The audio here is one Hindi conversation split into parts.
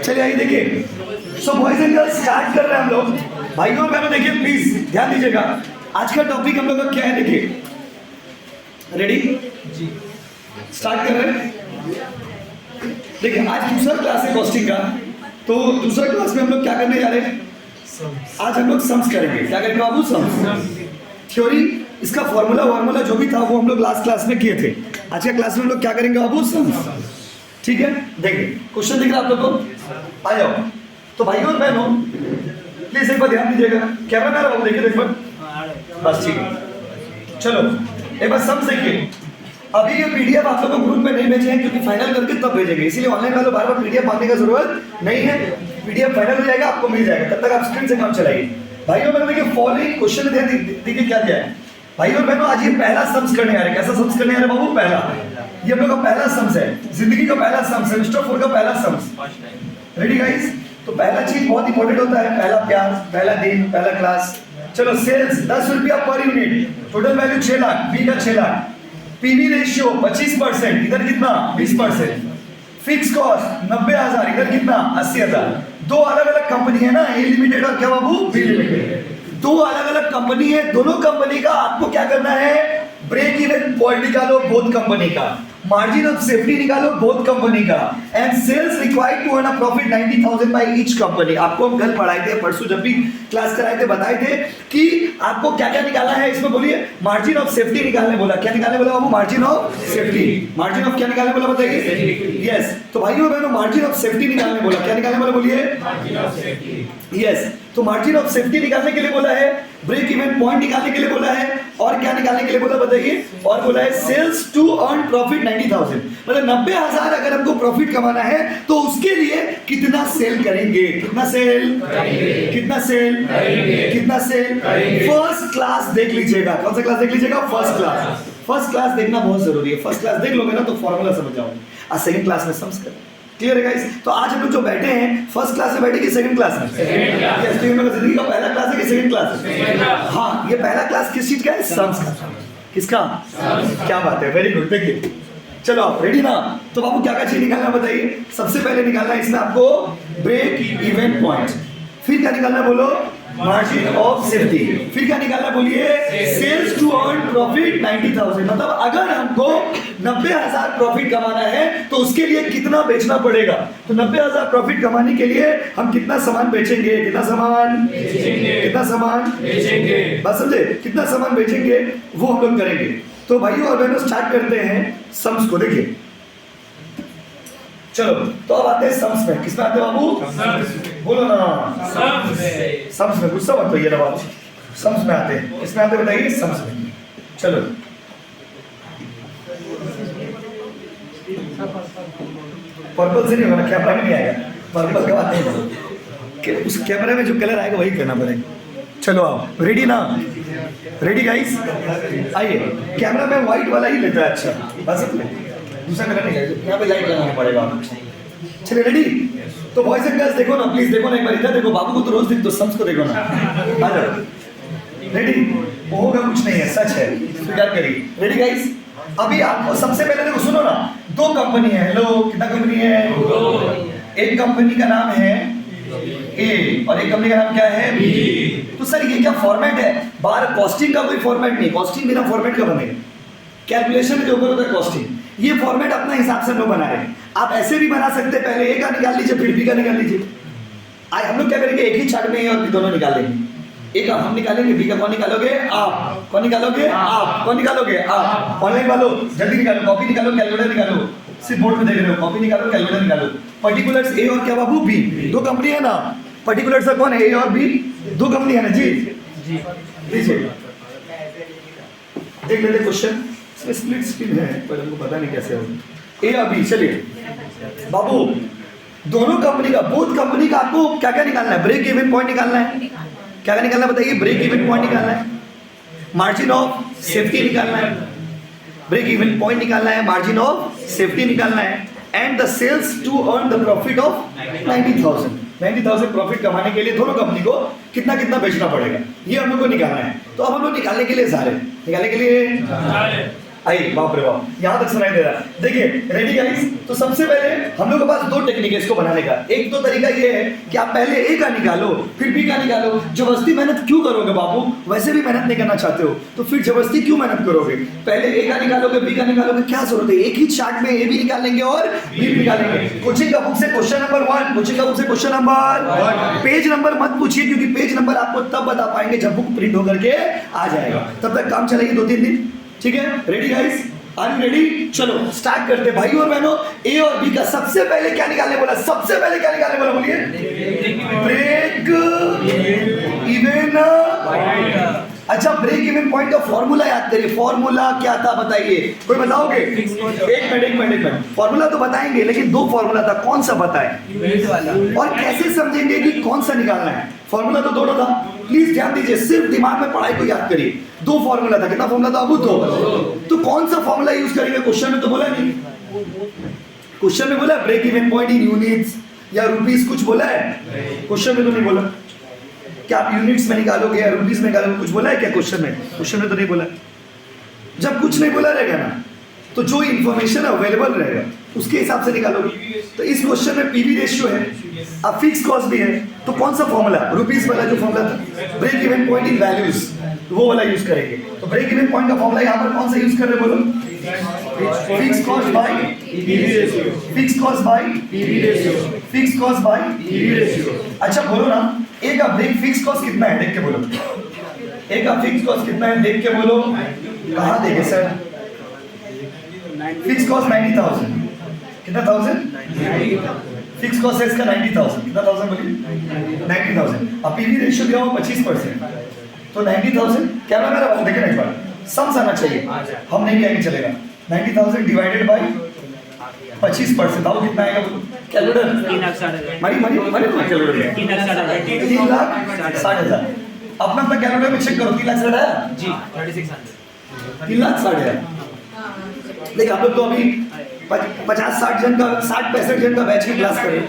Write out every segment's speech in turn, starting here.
चलिए आइए देखिए। So boys and girls start कर रहे हैं हम लोग। भाइयों और बहनों देखिए प्लीज ध्यान दीजिएगा। आज का टॉपिक हम लोग का क्या है देखिए। रेडी जी, स्टार्ट कर रहे हैं। देखिए आज दूसरा क्लास है कॉस्टिंग का। तो दूसरा क्लास में हम लोग क्या करने जा रहे हैं? आज हम लोग सम्स करेंगे। क्या करेंगे बाबू? सम्स। थ्योरी इसका फॉर्मूला जो भी था वो हम लोग लास्ट क्लास में किए थे। आज के क्लास में हम लोग क्या करेंगे बाबू? सम्स। ठीक है, देखिए क्वेश्चन दिख रहा है आप लोग को? आ जाओ। तो भाइयों और बहनों प्लीज एक बार ध्यान दीजिएगा। कैमरा में बाबू देखिए, एक बार बस। ठीक है, चलो एक बार सम्स देखिए। अभी ये पीडीएफ आप लोगों को ग्रुप में नहीं भेजे हैं क्योंकि फाइनल करके तब भेजेंगे, इसीलिए ऑनलाइन वालों बार बार पीडीएफ मांगने का जरूरत नहीं है। पीडीएफ फाइनल हो जाएगा, आपको मिल जाएगा, तब तक आप स्क्रीन से काम चलाइए। भाइयों बहनों देखिए फॉलोइंग क्वेश्चन ध्यान देखिए क्या क्या है। भाइयों बहनों आज ये पहला सम्स करने आ रहे हैं। कैसा सम्स करने आ रहे हैं बाबू? पहला। ये हम लोग का पहला सम्स है, जिंदगी का पहला सम्स, सेमेस्टर 4 का पहला सम्स। Ready guys? तो पहला चीज बहुत इंपॉर्टेंट होता है, पहला प्यार, पहला दिन, पहला क्लास। चलो सेल्स 10 रुपया per unit, total value 6 lakh, B का 6 लाख। पीवी रेशियो 25%, इधर कितना? 20%। फिक्स कॉस्ट 90,000, इधर कितना? 80,000। दो अलग अलग कंपनी है ना, ए लिमिटेड और क्या बाबू? B limited. दो अलग अलग कंपनी है, दोनों कंपनी का आपको क्या करना है? ब्रेक इवन पॉइंट निकालो बोथ कंपनी का, मार्जिन ऑफ सेफ्टी निकालो बोथ कंपनी का, and sales required to earn a profit 90,000 by each company. आपको हम कल पढ़ाए थे, परसों जब भी क्लास कराए थे बताए थे कि आपको क्या क्या निकालना है। इसमें बोलिए मार्जिन ऑफ सेफ्टी निकालने बोला। क्या निकालने बोला बाबू? Margin of safety. Margin of क्या निकालने बोला बताइए? यस। तो भाइयों बहनों मार्जिन ऑफ सेफ्टी निकालने बोला। क्या निकालने बोला बोलिए? Margin of safety. यस, तो मार्जिन ऑफ सेफ्टी निकालने के लिए बोला है, ब्रेक इवन पॉइंट निकालने के लिए बोला है, और क्या निकालने के लिए बोला बताइए? और बोला है सेल्स टू अर्न प्रॉफिट 90,000, मतलब 90,000 अगर हमको प्रॉफिट कमाना है तो उसके लिए कितना सेल करेंगे? कितना सेल? कितना सेल? कितना सेल? फर्स्ट क्लास देख लीजिएगा। कौन सा क्लास देख लीजिएगा? First class. फर्स्ट क्लास देखना बहुत जरूरी है। फर्स्ट क्लास देख लोगे ना तो फॉर्मूला समझ जाओगे। आज सेकंड क्लास में सम्स करें। क्लियर है गाइस? तो आज हम लोग जो बैठे हैं फर्स्ट क्लास में बैठे कि सेकंड क्लास में? Second class. यस, तो हम जिंदगी का पहला क्लास है कि सेकंड क्लास? Second class. हां, ये पहला क्लास किस चीज का है? सम्स का। किसका? सम्स। क्या बात है, वेरी गुड। देखिए चलो आप रेडी ना? तो बाबू क्या क्या चीज निकालना बताइए? सबसे पहले निकालना है इसमें आपको ब्रेक इवन पॉइंट, फिर क्या निकालना बोलो? मार्जिन ऑफ सेफ्टी, फिर क्या निकालना बोलिए? सेल्स टू अर्न प्रॉफिट 90,000, मतलब अगर हमको 90,000 प्रॉफिट कमाना है तो उसके लिए कितना बेचना पड़ेगा। तो 90,000 प्रॉफिट कमाने के लिए हम कितना सामान बेचेंगे? कितना सामान बेचेंगे? कितना सामान बेचेंगे? बस समझे? कितना सामान बेचेंगे वो हम लोग करेंगे। तो भाइयों और बहनों स्टार्ट करते हैं सम्स को। देखिए चलो, तो अब आते हैं सम्स में। किसमें आते हैं बाबू? बोलो ना, सम्स में। गुस्सा मत होइए ना बाबू, सम्स में आते हैं। किसमें आते हैं बताइए? सम्स में। चलो पर्पल से नहीं होगा, कैमरा में नहीं आएगा। पर्पल का बात नहीं, उस कैमरे में जो कलर आएगा वही करना पड़ेगा। चलो आओ, रेडी ना? Ready guys? आइए, कैमरा में व्हाइट वाला ही लेता है। अच्छा बस दूसरा कलर नहीं है, यहाँ पे लाइट लगाना पड़ेगा। चलिए रेडी? तो बॉयज एंड गर्ल्स देखो ना, प्लीज देखो ना एक बार इधर देखो। बाबू को तो रोज देख, तो सम्स को देखो ना। आ जाओ। रेडी? होगा कुछ नहीं है, सच है, स्वीकार करिए। Ready guys? अभी आपको सबसे पहले देखो, सुनो ना, दो कंपनी है। हेलो, कितना कंपनी है? एक कंपनी का नाम है ए और एक कंपनी का नाम क्या है? बी। तो सर ये क्या फॉर्मेट है? बाहर कॉस्टिंग का कोई फॉर्मेट नहीं। कॉस्टिंग बिना फॉर्मेट का बनेगा? कैलकुलेशन के ऊपर होता है कॉस्टिंग। ये फॉर्मेट अपना हिसाब से हम लोग बना रहे हैं। आप ऐसे भी बना सकते हैं, पहले ए का निकाल लीजिए फिर बी का निकाल लीजिए। आज हम लोग क्या करेंगे? एक ही चार्ट में ए और बी दोनों निकाल लेंगे। ए का हम निकालेंगे, बी का कौन निकालोगे? आप। कौन निकालोगे? आप। कौन निकालोगे? आप। ऑनलाइन वालों जल्दी निकालो, कॉपी निकालो, कैलकुलेटर निकालो। सिर्फ बोर्ड में देख रहे हो, कॉपी निकालो, कैलकुलेटर निकालो। पर्टिकुलर्स ए और क्या बाबू? बी। दो कंपनी है ना, पर्टिकुलर्स कौन है? ए और बी, दो कंपनी है ना जी। लीजिए देख लेते क्वेश्चन। स्प्लिट स्क्रीन है पर हमको पता नहीं कैसे होगा। ए और बी। चलिए बाबू, दोनों कंपनी का, बोथ कंपनी का आपको क्या क्या निकालना है? ब्रेक इवन पॉइंट निकालना है। क्या क्या निकालना है बताइए? ब्रेक इवन पॉइंट निकालना है, मार्जिन ऑफ सेफ्टी निकालना है। ब्रेक इवन पॉइंट निकालना है, मार्जिन ऑफ सेफ्टी निकालना है, and the sales to earn the profit of 90,000। 90,000 profit कमाने के लिए दोनों कंपनी को कितना कितना बेचना पड़ेगा, ये हम लोग को निकालना है। तो अब हम लोग निकालने के लिए जा रहे हैं। निकालने के लिए आइए, बाप रे बाप, यहाँ तक सुनाई दे रहा है। देखिए रेडी गाइस, तो सबसे पहले हम लोग के पास दो टेक्निक है इसको बनाने का। एक तो तरीका ये है कि आप पहले ए का निकालो फिर बी का निकालो। जबरदस्ती मेहनत क्यों करोगे बाबू, वैसे भी मेहनत नहीं करना चाहते हो तो फिर जबरदस्ती क्यों मेहनत करोगे। पहले ए का निकालोगे बी का निकालोगे, क्या जरूरत है, एक ही चार्ट में ए भी निकालेंगे और बी भी निकालेंगे। कोचिंग का बुक से क्वेश्चन नंबर 1, कोचिंग का बुक से क्वेश्चन नंबर 1, पेज नंबर मत पूछिए क्योंकि पेज नंबर आपको तब बता पाएंगे जब बुक प्रिंट होकर के आ जाएगा, तब तक काम चलेगी 2-3 दिन। ठीक है, ready guys, are you ready? चलो स्टार्ट करते हैं भाइयों और बहनों। ए और बी का सबसे पहले क्या निकालने बोला, सबसे पहले क्या निकालने बोला बोलिए? Break even. अच्छा, ब्रेक इवन पॉइंट का फॉर्मूला याद करिए। फॉर्मूला क्या था बताइए, कोई बताओगे? एक मिनट, फॉर्मूला तो बताएंगे लेकिन दो फॉर्मूला था, कौन सा बताएं और कैसे समझेंगे कि कौन सा निकालना है। फॉर्मूला तो दोनों था, प्लीज ध्यान दीजिए, सिर्फ दिमाग में पढ़ाई को याद करिए। दो फॉर्मूला था, कितना फॉर्मूला था अबू? तो कौन सा फॉर्मूला यूज करेंगे? क्वेश्चन में तो बोला नहीं, क्वेश्चन में बोला break even point in units या रुपीस, कुछ बोला है? क्वेश्चन में तो नहीं बोला। क्या आप यूनिट्स में निकालोगे या रुपीस में निकालोगे, कुछ बोला है क्या क्वेश्चन में? क्वेश्चन में तो नहीं बोला। जब कुछ नहीं बोला रहेगा ना तो जो इन्फॉर्मेशन अवेलेबल रहेगा उसके हिसाब से निकालोगे। तो इस क्वेश्चन में पीवी रेशियो है, अब फिक्स कॉस्ट भी है, तो कौन सा फॉर्मूला? रुपीस वाला जो फॉर्मूला था, break even point in values, वो वाला यूज करेंगे। तो ब्रेक इवन पॉइंट का फॉर्मूला यहाँ पर कौन सा यूज कर रहे हैं बोलो? Fix cost by PV ratio, fix cost by PV ratio, fix cost by PV ratio. अच्छा बोलो ना, ए का ब्रेक फिक्स कॉस्ट कितना है देख के बोलो। ए का फिक्स कॉस्ट कितना है देख के बोलो। कहाँ देखे सर? फिक्स कॉस्ट 90,000, कितना 1000? फिक्स कॉस्ट है इसका 90,000, कितना 1000 बोलिए? 90,000। अब पीवी रेशियो दिया हुआ 25%, तो 90,000 क्या ना मेरा देखे ना एक बार, सम आना चाहिए, हम नहीं कहेंगे चलेगा। 90,000 डिवाइडेड बाय 25%, आओ कितना आएगा बोलो? कैलकुलेटर मारी कैलकुलेटर 3,60,000। अपना कैलकुलेटर में चेक करो, 3,60,000 जी, 3,60,000। देखिए आप लोग तो अभी 50-60 जन का, 60-65 जन का बैच की क्लास करें।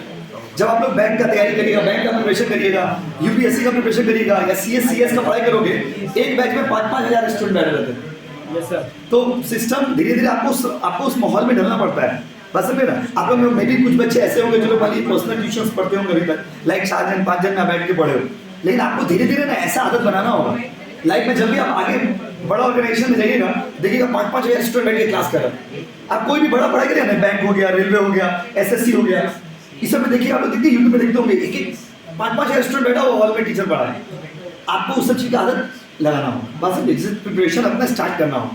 जब आप लोग बैंक का तैयारी करिएगा, बैंक का प्रिपरेशन करिएगा, यूपीएससी का प्रिपरेशन करिएगा या सीएस का पढ़ाई करोगे, एक बैच में 5-5 हजार स्टूडेंट बैठे रहते हैं। yes, तो सिस्टम धीरे धीरे आपको उस माहौल में ढलना पड़ता है। बस समझे ना, आप लोग में भी कुछ बच्चे ऐसे होंगे जो लोग वाली पर्सनल ट्यूशंस पढ़ते होंगे अभी तक, लाइक 4 जन 5 जन में बैठ के पढ़े हो, लेकिन आपको धीरे धीरे ना ऐसा आदत बनाना होगा लाइफ में। जब भी आप आगे बड़ा ऑर्गेनाइजेशन में जाइएगा, देखिएगा 5-5 हजार स्टूडेंट बैठ के क्लास कर रहे हैं। आप कोई भी बड़ा पढ़ाई करिए ना, बैंक हो गया, रेलवे हो गया, एसएससी हो गया, इस सब में देखिए आप लोग देखिए यूट्यूब में देखते होंगे, एक 5-5 हजार स्टूडेंट बैठा हुआ हॉल में, टीचर पढ़ा है। आपको उस सब चीज़ की आदत लगाना हो, बस प्रिपरेशन अपना स्टार्ट करना हो,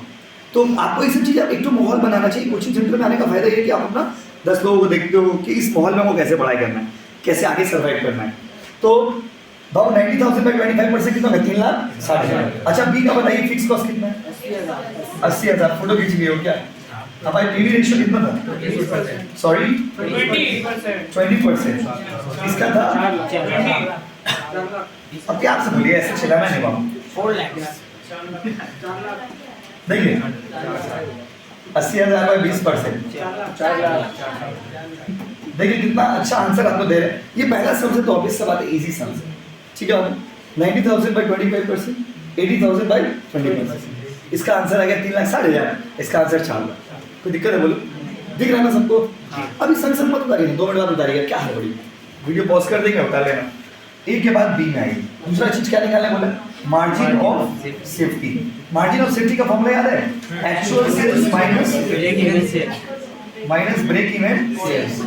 तो आपको ये सब चीज़ एक तो माहौल बनाना चाहिए। कोचिंग सेंटर में आने का फायदा ये है कि आप अपना 10 लोगों को देखते हो कि इस माहौल में वो कैसे पढ़ाई करना है, कैसे आगे सर्वाइव करना है। तो बाबू 90,000 बाई 25% कितना है? 3,60,000। अच्छा बी का बताइए, फिक्स कॉस्ट कितना है? 80,000। फोटो खींच लिए हो क्या? अब भाई पीवी रेशियो कितना था? सॉरी 20%। इसका था अब क्या आपसे बोलिए, ऐसे चलाना नहीं बाबू। 4 लाख। देखिए 80,000 बाई 20%, देखिए कितना अच्छा आंसर आपको दे रहे हैं। ये पहला सम से तो ऑब्वियस सा बात है, इजी सम से, ठीक है। 90,000 बाई 25%, 80,000 बाई 20%, इसका आंसर आ गया 3,60,000, इसका आंसर 4 लाख। कोई दिक्कत है बोलो? दिख रहा है ना सबको? अभी संग मत उतारिए, 2 मिनट बाद उतारिएगा, क्या है बड़ी, वीडियो पॉज कर देंगे, उतार लेना। ए के बाद बी में आएगी। दूसरा चीज क्या निकालना है बोले? Margin of safety. Margin of safety का फॉर्मूला याद है? Actual sales minus break even sales.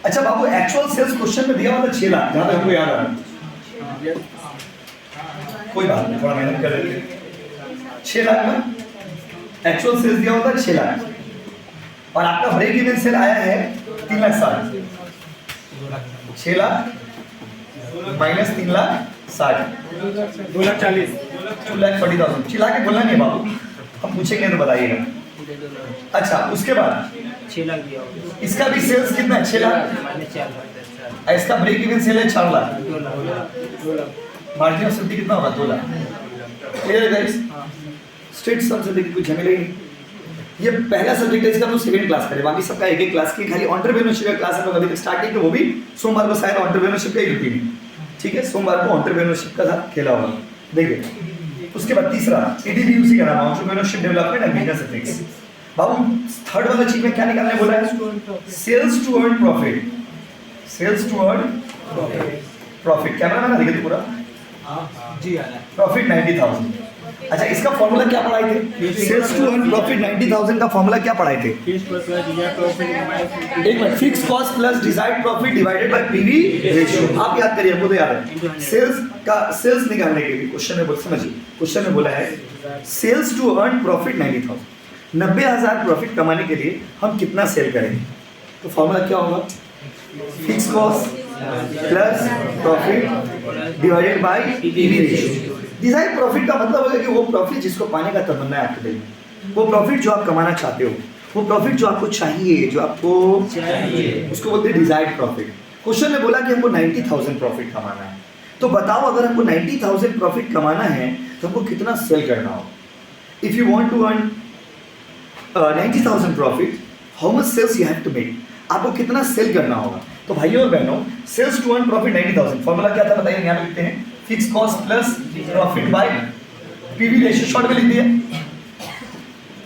अच्छा बाबू, एक्चुअल सेल्स क्वेश्चन में दिया हुआ था 6 लाख, जहां तक हमको याद आ रहा है। कोई बात नहीं, थोड़ा मेहनत कर लेंगे। 6 लाख में एक्चुअल सेल्स दिया हुआ था 6 लाख, और आपका ब्रेक इवन सेल आया है 3,60,000। 6 लाख माइनस 3,60,000, 2,40,000, 2,40,000। चिल्ला के बोलना नहीं बाबू, हम पूछेंगे तो बताइएगा। अच्छा उसके बाद 6 लाख दिया होगा। इसका भी सेल्स कितना है? 6 लाख, माइनस 4 लाख। इसका ब्रेक इवन सेल है 4 lakh, 2 lakh. Margin of safety कितना होगा? 2 लाख। क्लियर है गाइस? स्ट्रेट सम से देखिए कोई झमेला ही नहीं। ये पहला सब्जेक्ट है, इसका हम सेकंड क्लास करें, बाकी सबका एक क्लास की। खाली एंटरप्रेन्योरशिप का क्लास हम लोग अभी तक स्टार्ट नहीं किया, वो भी सोमवार को शायद एंटरप्रेन्योरशिप का ही रूटीन है, ठीक है। सोमवार को एंटरप्रेन्योरशिप का साथ खेला होगा। देखिए उसके बाद तीसरा EDBUC का नाम entrepreneurship development and business ethics. बाबू थर्ड वाला चीज में क्या निकालने बोला है? Sales to earn profit, sales to earn profit. Camera man देखिए पूरा जी आना प्रॉफिट 90,000। अच्छा इसका फॉर्मूला क्या पढ़ाए थे? सेल्स टू अर्न प्रॉफिट 90,000 का फॉर्मूला क्या पढ़ाए थे? एक minute, fix cost plus desired profit divided by PV ratio. आप याद करिए, हमको तो याद है। सेल्स निकालने के लिए क्वेश्चन में बोल, समझिए क्वेश्चन में बोला है sales to earn profit 90,000, 90,000 profit कमाने के लिए हम कितना सेल करेंगे? तो फॉर्मूला क्या होगा? Fix cost plus profit divided by PV ratio. Desired profit का मतलब होगा कि वो प्रॉफिट जिसको पाने का तमन्ना है आपके दिल में, वो प्रॉफिट जो आप कमाना चाहते हो, वो प्रॉफिट जो आपको चाहिए, जो आपको चाहिए, उसको बोलते हैं डिजायर्ड प्रॉफिट। क्वेश्चन में बोला कि हमको 90,000 प्रॉफिट कमाना है, तो बताओ अगर हमको 90,000 प्रॉफिट कमाना है तो हमको कितना सेल करना होगा? If you want to earn 90,000 profit, how much sales you have to make? आपको कितना सेल करना होगा? तो भाइयों और बहनों, sales to earn profit 90,000 formula क्या था बताइए? यहाँ पे लिखते हैं fix cost plus profit by PV ratio. Short में लिख दिया,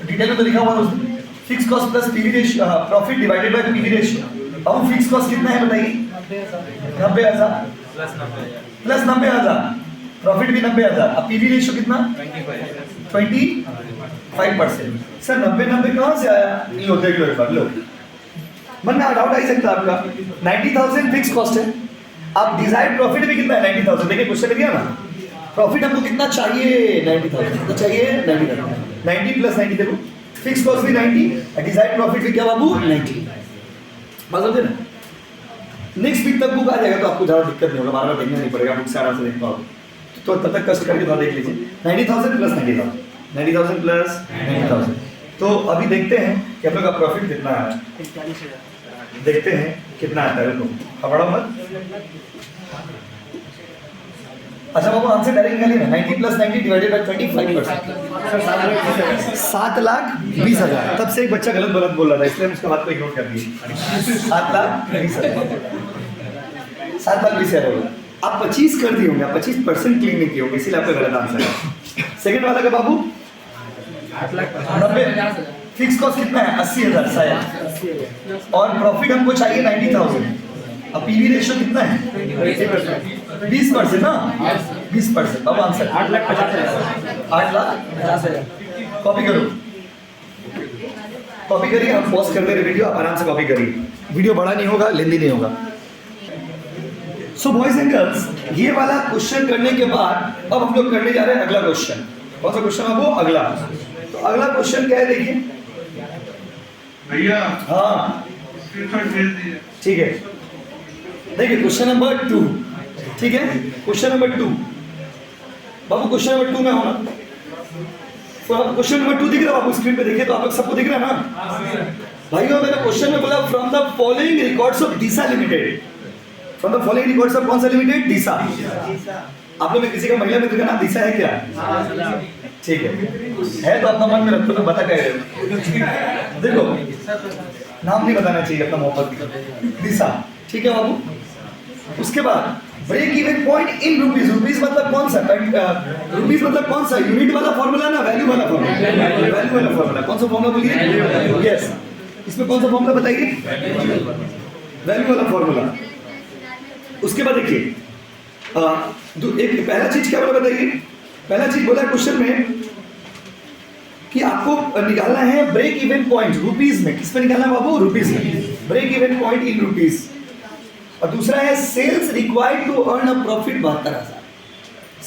डिटेल में तो लिखा हुआ है उसमें, fix cost plus PV ratio profit divided by PV ratio. अब फिक्स कॉस्ट कितना है बताइए? 90,000 प्लस 90,000, प्रॉफिट भी 90,000। अब पीवी रेशियो कितना? 25%। सर 90 कहाँ से आया? लो देख लो एक बार, लो मन में डाउट आ सकता है आपका। 90,000 फिक्स कॉस्ट है, अब डिजायर्ड प्रॉफिट भी कितना है? 90,000। देखिए क्वेश्चन दिया ना, प्रॉफिट हमको कितना चाहिए? 90,000। तो चाहिए 90,000, 90 प्लस 90 देखो, फिक्स कॉस्ट भी 90, डिजायर्ड प्रॉफिट भी क्या बाबू? 90। बात समझे ना? नेक्स्ट वीक तक बुक आ जाएगा तो आपको ज़्यादा दिक्कत नहीं होगा, बार बार देखना नहीं पड़ेगा, बुक से आराम से देख पाओगे। तो तब तक कष्ट करके थोड़ा देख लीजिए। 90,000 प्लस 90,000, 90,000 प्लस 90,000। तो अभी देखते हैं कि हम लोग का प्रॉफिट कितना है, देखते हैं कितना आता है। तो खबड़ा मत। अच्छा बाबू आंसर डायरेक्ट निकालिए ना, 90 प्लस 90 डिवाइडेड बाय 25%, 7,20,000। तब से एक बच्चा गलत बोल रहा था, इसलिए हम उसका बात को इग्नोर कर दिए। 7,20,000, 7,20,000। आप 25 कर दिए होंगे, आप 25% क्लीन नहीं किए होंगे, इसीलिए आपका गलत आंसर है। सेकंड वाला का बाबू 90, फिक्स कॉस्ट कितना है? 80,000 शायद, और प्रॉफिट हमको चाहिए 90,000। अब पीवी रेशियो कितना है? 20% ना, 20%। अब आंसर 8,50,000। कॉपी करो, कॉपी करिए, हम पॉज कर दे रहे वीडियो, आप आराम से कॉपी करिए, वीडियो बड़ा नहीं होगा, लेंदी नहीं होगा। सो बॉयज एंड गर्ल्स, ये वाला क्वेश्चन करने के बाद अब हम लोग करने जा रहे हैं अगला क्वेश्चन। कौन सा क्वेश्चन है वो? अगला। तो अगला क्वेश्चन क्या है देखिए भैया। हाँ ठीक है, देखिए क्वेश्चन नंबर 2, ठीक है, क्वेश्चन नंबर 2। बाबू क्वेश्चन नंबर 2 में हो ना? क्वेश्चन नंबर 2 दिख रहा है बाबू स्क्रीन पे? देखिए तो आप लोग सबको दिख रहा है ना भाइयों? मैंने क्वेश्चन में बोला from the following records of Deesa limited. From the following records of कौन सा लिमिटेड? डीसा। आप लोग में किसी का महिला मित्र का नाम डीसा है क्या? ठीक है तो अपना मन में रखो, तो बता कह रहे हो। देखो नाम नहीं बताना चाहिए अपना मोहब्बत डीसा, ठीक है बाबू? उसके बाद break even point in rupees. Rupees मतलब कौन सा? रुपीज मतलब कौन सा? यूनिट वाला फॉर्मूला ना वैल्यू वाला फॉर्मूला? वैल्यू वाला फॉर्मूला। कौन सा फॉर्मूला बोलिए? यस, इसमें कौन सा फॉर्मूला बताइए? वैल्यू वाला फॉर्मूला। उसके बाद देखिए एक पहला चीज क्या बोला बताइए? पहला चीज बोला क्वेश्चन में कि आपको निकालना है ब्रेक इवन पॉइंट रुपीज में। किस पे निकालना है बाबू? रुपीज में। Break even point in rupees. और दूसरा है sales required to earn a profit 72,000।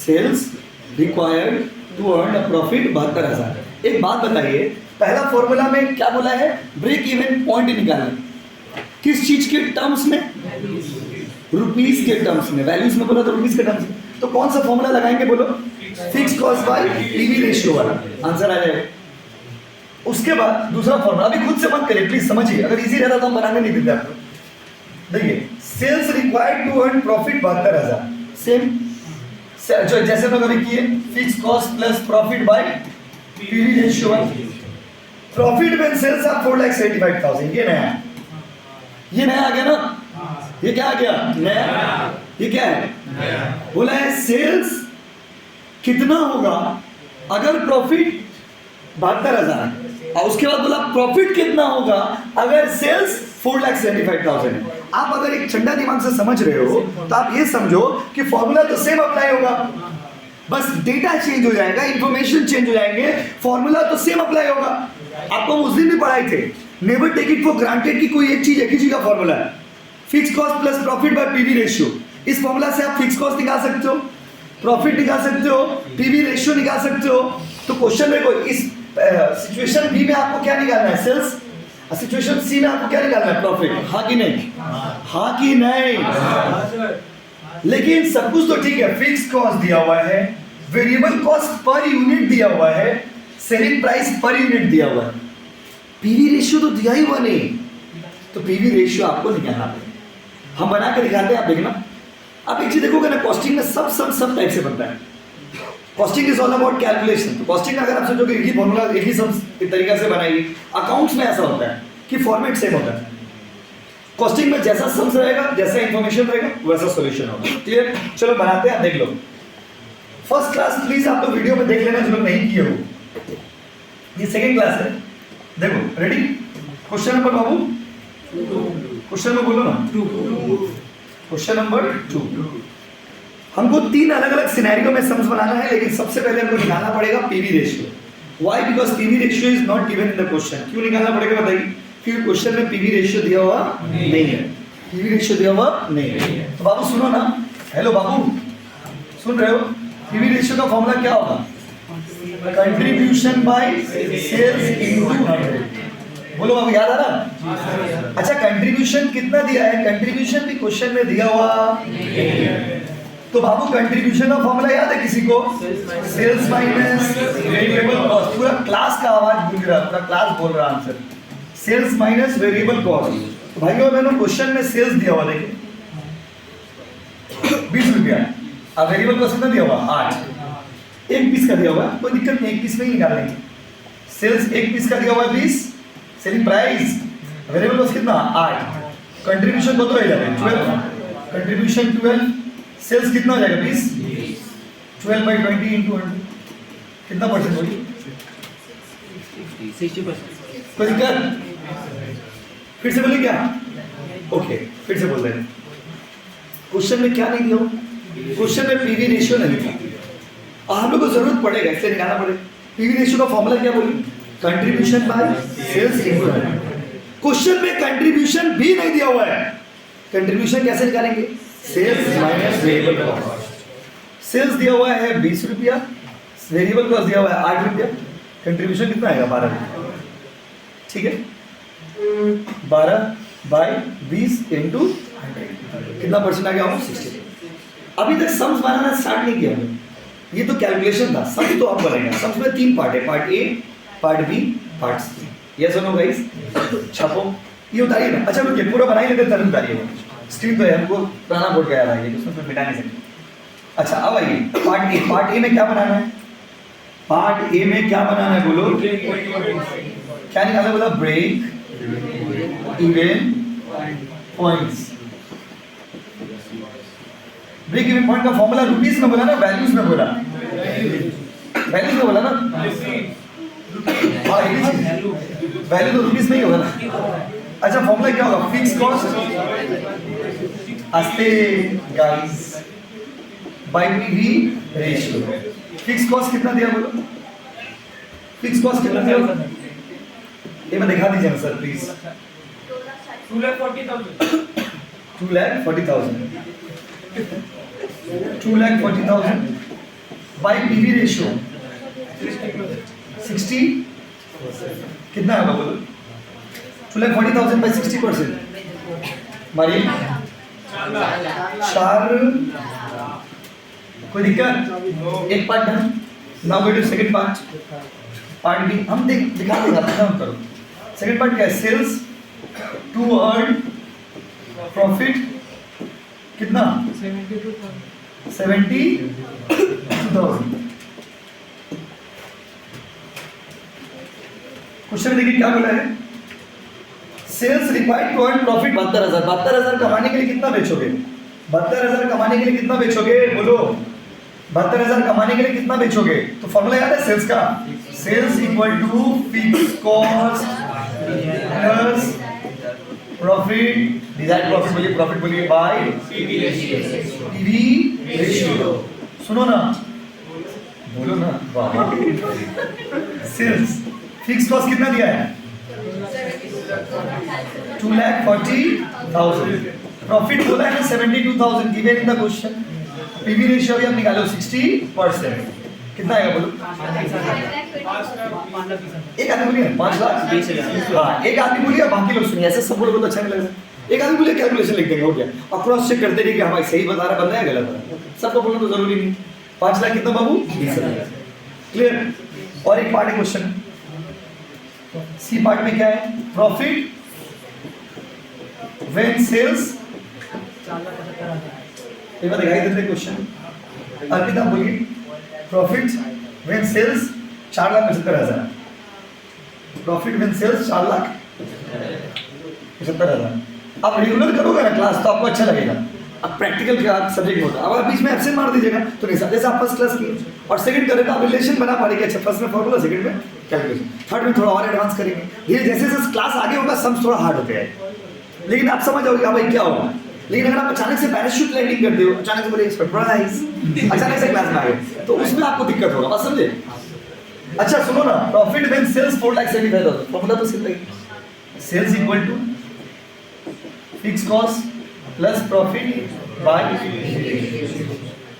Sales required to earn a profit 72,000। एक बात बताइए, पहला फॉर्मूला में क्या बोला है? ब्रेक इवन पॉइंट निकालना। किस चीज के टर्म्स में? रुपीज के टर्म्स में। वैल्यूज में बोला तो रुपीज के टर्म्स में। तो कौन सा फॉर्मूला लगाएंगे बोलो? Fix cost by PV ratio वाला आंसर आ जाएगा। उसके बाद दूसरा फॉर्मूला, अभी खुद से मत करिए प्लीज, समझिए। अगर इजी रहता तो हम बनाने नहीं देते आपको। देखिए sales required to earn profit 72,000, same जैसे हम अभी किए, fix cost plus profit by PV ratio. Profit when sales are 4,75,000। ये नया आ गया ना? ये क्या आ गया? नया। ये क्या है? बोला है सेल्स कितना होगा अगर प्रॉफिट 72,000 और उसके बाद बोला प्रॉफिट कितना होगा अगर सेल्स 4,75,000 है। आप अगर एक ठंडा दिमाग से समझ रहे हो तो आप ये समझो कि फॉर्मूला तो सेम अप्लाई होगा, बस डेटा चेंज हो जाएगा, इंफॉर्मेशन चेंज हो जाएंगे, फॉर्मूला तो सेम अप्लाई होगा। आपको उस दिन भी पढ़ाए थे, never take it for granted कि कोई एक ही चीज का फॉर्मूला है। Fix cost plus profit by PV ratio, इस फॉर्मूला से आप फिक्स कॉस्ट निकाल सकते हो, प्रॉफिट निकाल सकते हो, पीवी रेशियो निकाल सकते हो। तो क्वेश्चन में कोई इस सिचुएशन बी में आपको क्या निकालना है, सेल्स, सिचुएशन सी में आपको क्या निकालना है, प्रॉफिट। हाँ कि नहीं, हाँ कि नहीं। लेकिन सब कुछ तो ठीक है, फिक्स कॉस्ट दिया हुआ है, वेरिएबल कॉस्ट पर यूनिट दिया हुआ है, सेलिंग प्राइस पर यूनिट दिया हुआ है, पीवी रेशियो तो दिया ही हुआ नहीं। तो पीवी रेशियो आपको निकालना पड़ेगा। हम बना के दिखाते हैं, आप देखना। आप एक चीज देखोगे ना, कॉस्टिंग में सब टाइप से बनता है। Costing is all about calculation. तो कॉस्टिंग अगर आप सोचोगे एक ही फॉर्मूला एक ही सब तरीका से बनाएगी, अकाउंट्स में ऐसा होता है कि फॉर्मेट सेम होता है। कॉस्टिंग में जैसा सम्स रहेगा, जैसा इंफॉर्मेशन रहेगा, वैसा सॉल्यूशन होगा। क्लियर? चलो बनाते हैं, देख लो। फर्स्ट क्लास प्लीज आप लोग वीडियो में देख लेना जो लोग नहीं किए हो, ये सेकंड क्लास है। देखो, रेडी? क्वेश्चन नंबर बाबू, क्वेश्चन में बोलो ना, क्वेश्चन नंबर 2। हमको 3 अलग अलग सिनेरियो में सम्स बनाना है, लेकिन सबसे पहले हमको निकालना पड़ेगा PV ratio. Why? Because PV ratio is not given in the question. क्यों निकालना पड़ेगा बताइए? क्योंकि क्वेश्चन में पीवी रेशियो दिया हुआ नहीं है, पीवी रेशियो दिया हुआ नहीं है। तो बाबू सुनो ना, हेलो बाबू, सुन रहे हो? पीवी रेशियो का फॉर्मूला क्या होगा? Contribution by sales into 100। बोलो बाबू, याद आ रहा? अच्छा, कंट्रीब्यूशन कितना दिया है? कंट्रीब्यूशन भी क्वेश्चन में दिया हुआ तो बाबू कंट्रीब्यूशन का फॉर्मूला याद है किसी को? Sales minus variable cost. पूरा क्लास का आवाज गूंज रहा है, पूरा क्लास बोल रहा answer, sales minus variable cost. तो भाइयों बहनों, क्वेश्चन में सेल्स दिया हुआ देखिए 20 रुपया, अब वेरिएबल कॉस्ट कितना दिया हुआ? 8। एक पीस का दिया हुआ, कोई दिक्कत नहीं, एक पीस में ही निकाल लेंगे। सेल्स एक पीस का दिया हुआ 20, सेलिंग प्राइस, वेरिएबल कॉस्ट कितना? 8। कंट्रीब्यूशन कत रह जाएगा? 12। कंट्रीब्यूशन 12, सेल्स कितना हो जाएगा? 20। 12/20 इंटू 100 कितना परसेंट होगी? 60%। कोई दिक्कत? फिर से बोलिए क्या? ओके, फिर से बोल रहे हैं। क्वेश्चन में क्या नहीं दिया? क्वेश्चन में पीवी रेशियो नहीं था, और हम लोग को जरूरत पड़ेगा, इसलिए निकालना पड़ेगा। पीवी रेशियो का फॉर्मूला क्या बोली? Contribution by sales into 100। Question में कंट्रीब्यूशन भी नहीं दिया हुआ है, कंट्रीब्यूशन कैसे निकालेंगे? Sales minus variable cost. Sales दिया हुआ है 20 रुपया, वेरिएबल कॉस्ट दिया हुआ है 8 रुपया, कंट्रीब्यूशन कितना आएगा? 12 रुपया। ठीक है, 12/20 इंटू 100 कितना परसेंट आ गया? 60। अभी तक सम्स बनाना स्टार्ट नहीं किया, ये तो कैलकुलेशन था। सम्स तो आप बनाएंगे। सम्स में 3 पार्ट है, part A, part B, part C. Yes और नो गाइस? छापो, ये उतारिए ना। अच्छा रुकिए, पूरा बना ही लेते तभी उतारिए। स्क्रीन तो है, हमको पुराना बोर्ड का याद आ गया, उसमें मिटा नहीं सकते। अच्छा, अब आइए पार्ट ए। पार्ट ए में क्या बनाना है? पार्ट ए में क्या बनाना है बोलो? क्या निकाला बोला? Break even points. Break even point का फॉर्मूला रुपीस में बोला ना, वैल्यूज में बोला? वैल्यूज में बोला ना? वैल्यू तो रुपीस में ही होगा ना। अच्छा, फॉर्मूला क्या होगा? फिक्स कॉस्ट अस्ते guys bye PV ratio. Fix cost कितना दिया बोलो? फिक्स कॉस्ट कितना दिया? ये मैं दिखा दीजिए sir please. 2,40,000। 2,40,000 bye PV ratio 60 कितना होगा बोलो? 2,40,000 बाय 60%। मारिए 4। कोई दिक्कत? एक part done. Now go to second part. Part B हम दिखा देगा, काम करो। सेकंड पार्ट क्या है? सेल्स टू अर्न प्रॉफिट कितना? 72,000। क्वेश्चन देखिए क्या बोला है? Sales required to earn profit 72,000। 72,000 कमाने के लिए कितना बेचोगे? 72,000 कमाने के लिए कितना बेचोगे बोलो? 72,000 कमाने के लिए कितना बेचोगे? तो फॉर्मूला याद है सेल्स का, sales equal to fix cost plus profit divide profit बोलिए बाय पीवी रेशियो। सुनो ना, बोलो ना, सेल्स फिक्स कॉस्ट कितना दिया है? 2,40,000। प्रॉफिट बोला है ना 72,000 given in the question. PV ratio भी हम निकालो 60%। कितना आएगा बोलो? एक आदमी बोलिए 5 लाख 20,000। हाँ, एक आदमी बोलिए, बाकी लोग सुनिए, ऐसे सब बोलोगे तो अच्छा नहीं लगेगा। एक आदमी बोलिए कैलकुलेशन लिख देंगे, हो गया। और क्रॉस चेक करते रहिए कि हमारे सही बता रहा बंदा है गलत है, सबको बोलना तो जरूरी नहीं। 5 लाख कितना बाबू? 20,000। क्लियर? और एक पार्ट है क्वेश्चन, सी पार्ट में क्या है? प्रॉफिट व्हेन सेल्स, एक बार दिखाई देते क्वेश्चन। अर्पिता बोलिए, profit when sales 4,75,000। Profit when sales 4,75,000। आप रेगुलर करोगे ना क्लास तो आपको अच्छा लगेगा। अब प्रैक्टिकल का सब्जेक्ट होता है, अब आप बीच में एब्सेंट मार दीजिएगा तो नहीं। जैसे आप फर्स्ट क्लास किए और सेकंड करें तो आप रिलेशन बना पाएंगे। अच्छा, फर्स्ट में फॉर्मूला, सेकंड में कैलकुलेशन, थर्ड में थोड़ा और एडवांस करेंगे। धीरे जैसे जैसे क्लास आगे होगा सम्स थोड़ा हार्ड होते हैं, लेकिन आप समझ जाओगे भाई क्या होगा। लेकिन अगर आप अचानक से पैराशूट लैंडिंग करते हो, अचानक से बोले सरप्राइज, अचानक से क्लास में आ गए तो उसमें आपको दिक्कत होगा, बात समझे? अच्छा सुनो ना, प्रॉफिट व्हेन सेल्स 4,75,000, फॉर्मूला तो सिंपल है, sales equal to fix cost plus profit by.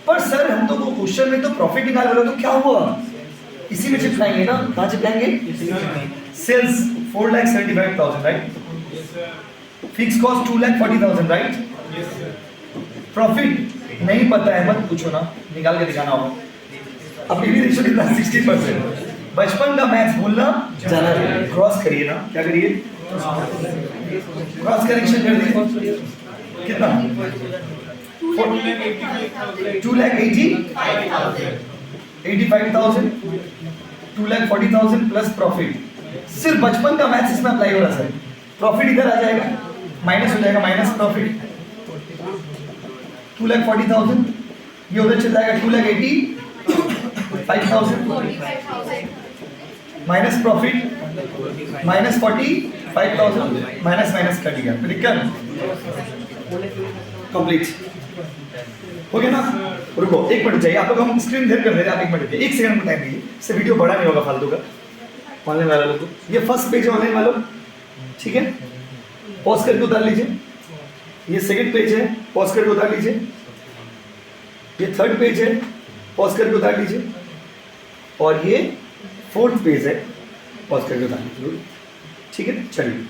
पर सर हम तो वो क्वेश्चन में तो प्रॉफिट निकाल रहे हो, तो क्या हुआ? इसी में चिपकाएंगे ना, कहाँ चिपकाएंगे? Sales 4,75,000 right, fix cost 2,40,000 right, profit नहीं पता है मत पूछो ना, निकाल के दिखाना होगा। अब पीवी रेशियो कितना? 60%। बचपन का मैथ्स भूलना जाना है, क्रॉस करिए ना, क्या करिए? क्रॉस करेक्शन कर दीजिए। कितना? 2,85,000 2,40,000 प्लस प्रॉफिट। सिर्फ बचपन का मैथ्स इसमें अप्लाई हो रहा है सर। प्रॉफिट इधर आ जाएगा, माइनस हो जाएगा, माइनस प्रॉफिट 2,40,000, ये उधर चल जाएगा 2,85,000 minus profit minus 45,000 minus minus cut गया, दिक्कत कंप्लीट हो गया ना? रुको एक मिनट चाहिए आप लोग, हम स्क्रीन देर कर दे रहे हैं, आप एक मिनट रुकिए, एक सेकंड में टाइम दीजिए, इससे वीडियो बड़ा नहीं होगा फालतू का। ऑनलाइन वाला लोग ये फर्स्ट पेज है ऑनलाइन वालों, ठीक है, पॉज करके उतार लीजिए। ये सेकंड पेज है, पॉज करके उतार लीजिए। ये थर्ड पेज है, पॉज करके उतार लीजिए। और ये फोर्थ पेज है, पॉज करके उतार लीजिए, ठीक है? चलिए